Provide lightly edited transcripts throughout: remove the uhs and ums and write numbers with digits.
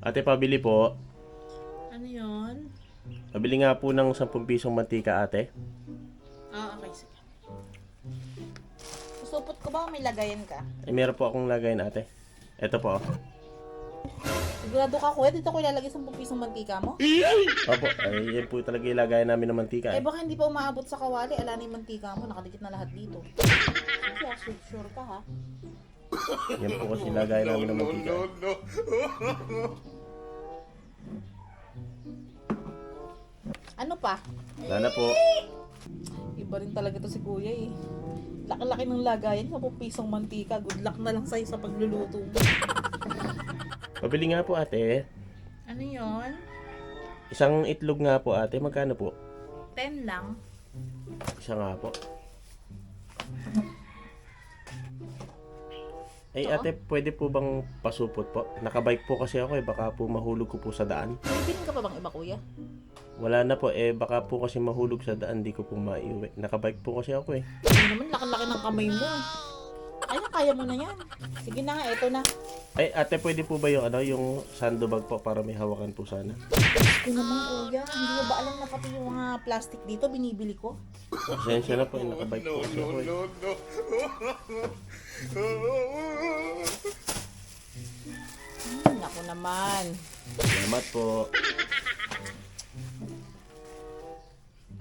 Ate, pabili po. Ano yun? Pabili nga po ng 10 pisong mantika, ate. Okay, sige. Susupot ko ba o may lagayan ka? Ay, meron po akong lagayin, ate. Ito po. Sigurado ka, kuya, dito ko ilalagay 10 pisong mantika mo? Opo, ay yan po talaga ilagayan namin ng mantika. Eh baka hindi pa umaabot sa kawali, ala na yung mantika mo, nakadikit na lahat dito. Sige, sure ka ha? Yan po kasi ilagayan namin ng mantika. Ano pa? Wala na po. Iba rin talaga to si kuya eh. Laki-laki ng lagayan, 10 pisong mantika. Good luck na lang sa'yo sa pagluluto mo. Pabili nga po, ate. Ano yun? Isang itlog nga po, ate. Magkano po? 10 lang. Isa nga po. Ay, ate, pwede po bang pasupot po? Nakabike po kasi ako eh. Baka po mahulog ko po sa daan. Bibili ka pa bang iba kuya? Wala na po eh. Baka po kasi mahulog sa daan. Di ko po maiuwi. Nakabike po kasi ako eh. Ano naman, laki-laki ng kamay mo. Ayun, kaya mo na yan. Sige na nga, eto na. Ay, ate, pwede po ba yung yung sandbag po para may hawakan po sana? Ito naman kuya, hindi mo ba alam na pati yung mga plastic dito, binibili ko? Pasensya na po. Nakabike po kasi ako eh. Naku naman. Salamat po.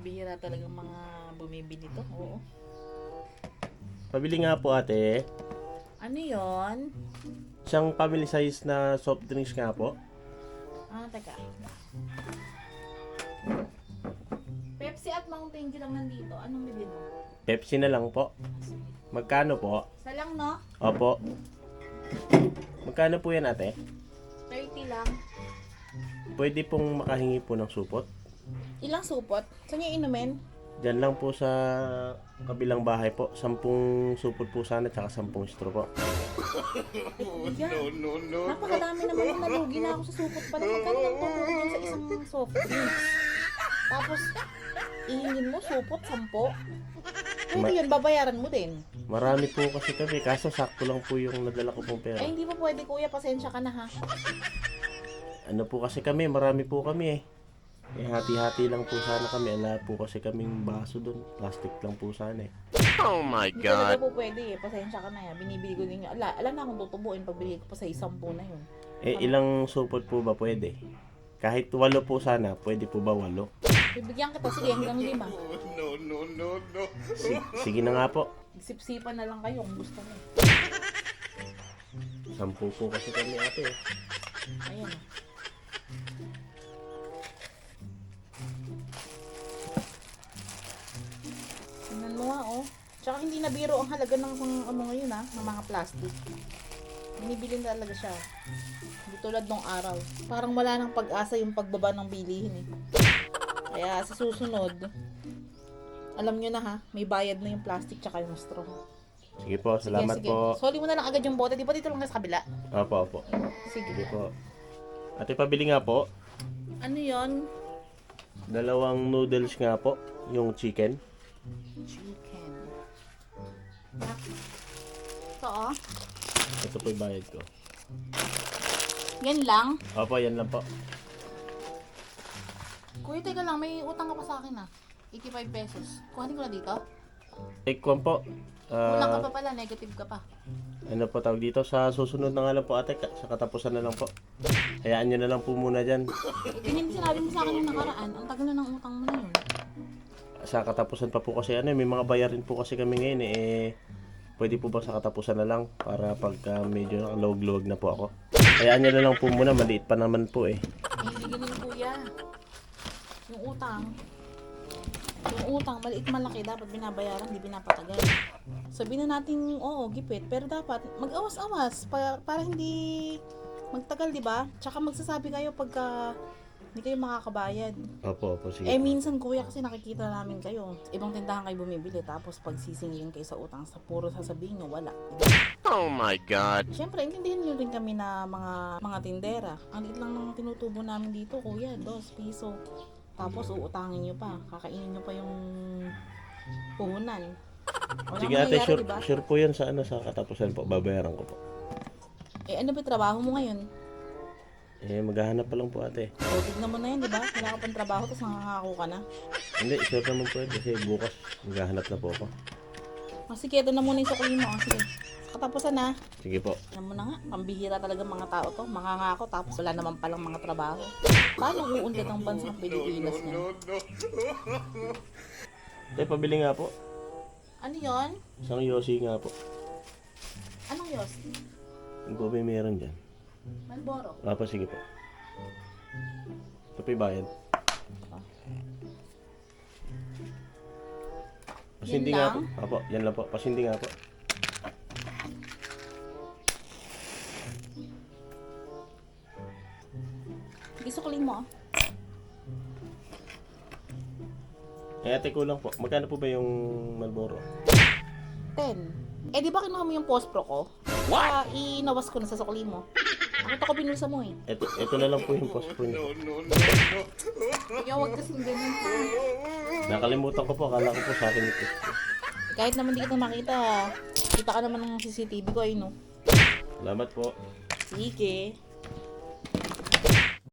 Bihira talagang mga bumibili to. Oo. Pabili nga po, ate. Ano yon? Isang family size na soft drinks nga po. Teka. Pepsi at Mountain Dew lang nandito. Anong bibili mo? Pepsi na lang po. Magkano po? Isa lang, no? Opo. Magkano po yan, ate? 30 lang. Pwede pong makahingi po ng supot? Ilang supot? Saan niya inumin? Diyan lang po sa kabilang bahay po. 10 supot po sana, tsaka 10 straw po. Kuya, napakadami naman yung nalugi na ako sa supot pala. Magkano lang tutuin yun sa isang soft drinks? Tapos, ihingin mo supot, 10? Pwede yun, babayaran mo din. Marami po kasi kami, kaso sakto lang po yung nadala ko pong pera. Ay, hindi pa pwede kuya, pasensya ka na ha. Ano po kasi kami, marami po kami eh. Eh, hati-hati lang po sana kami. Ala po kasi kaming baso doon. Plastic lang po sana eh. Oh my Hindi talaga God. po pwede eh, pasensya ka na ya. Binibili ko din yun. Alam na akong tutubuin pag bili ko pa sa 10 na yun. Eh, ilang supot po ba pwede? Kahit 8 po sana, pwede po ba 8? Bibigyan kita, sige, hanggang 5. Sige na nga po. Sipsipan na lang kayo kung gusto mo. 10 po kasi kami, ate eh. Ayan. Tingnan mo nga oh. Tsaka hindi na biro ang halaga ng ano ngayon ng mga plastic. Binibili na talaga siya. Hindi tulad nung araw. Parang wala nang pag-asa yung pagbaba ng bilihin eh. Kaya sa susunod, alam nyo na ha, may bayad na yung plastic tsaka yung straw. Sige po, salamat sige. po. Soli mo na lang agad yung bote. Di ba dito lang sa kabila? Opo, opo. Sige. Sige po. Ate, pabili nga po. Ano yon? 2 noodles nga po. Yung chicken. Chicken. Ito oh. Ito po yung bayad ko. Yan lang. Opo, yan lang po. Kuya, teka lang. May utang ka pa sa akin 85 pesos. Kuhanin ko na dito. Kwan po. Kulang ka pa pala. Negative ka pa. Ano po tawag dito? Sa susunod na nga lang po, ate. Sa katapusan na lang po. Hayaan nyo na lang po muna dyan. Ganyan sinabi mo sa akin yung nakaraan. Ang tagal na ng utang mo na yun. Sa katapusan pa po kasi may mga bayarin po kasi kami ngayon eh. Pwede po ba sa katapusan na lang para pagka medyo nakaluwag-luwag na po ako. Hayaan nyo na lang po muna, maliit pa naman po eh. Hindi ganun kuya. Yung utang, maliit malaki, dapat binabayaran, hindi pinapatagal. Sabihin na natin, oo, gipit, pero dapat mag-awas-awas para hindi magtagal, di ba? Tsaka magsasabi kayo pagka hindi kayo makakabayad. Opo, opo, sige. Eh minsan kuya kasi nakikita namin kayo. Ibang tindahan kayo bumibili tapos pag sisingilin kayo sa utang, sa puro sasabihin nyo wala. Oh my God. Siyempre, intindihin nyo rin kami na mga tindera. Ang liit lang ng tinutubo namin dito, kuya, 2 piso. Tapos uutangin nyo pa. Kakainin nyo pa yung puhunan. Wala Sige ate, mangyayari, sure, diba? sure po yan sa sa katapusan po. Babayaran ko po. Eh ano ba trabaho mo ngayon? Maghahanap pa lang po ate. O, tignan mo na yan, di ba? Wala ka pang trabaho, tapos nangangako ka na. Hindi, sure naman po ate. Kasi bukas maghahanap na po ako. O, sige, ito na muna yung sukli mo. O, sige. Katapusan na. Sige po. Alam mo na nga, pambihira talaga mga tao to. Mangangako, tapos wala naman palang mga trabaho. Paano uunlad ang bansang Pilipinas niya? Tay, pabili nga po. Ano yon? Isang Yossi nga po. Anong yos? Yung po may meron dyan. Malboro. Po, sige po. Ito po yung bayad. Pasindi Yan nga lang? po. Apo, yan lang po. Pasindi nga po. Sige, suklin mo. Ate ko lang po. Magkano po ba yung Malboro? 10. Eh, di ba kinuha mo yung pospro ko? What? Inawas ko na sa sukli mo. Bakit ako binulsa mo eh? Ito na lang po yung post po niya. Kaya huwag kasing ganun po. Nakalimutan ko po. Akala ko po sa akin ito. Kahit naman di kita makita, kita ka naman ng CCTV ko ay no. Salamat po. Sige.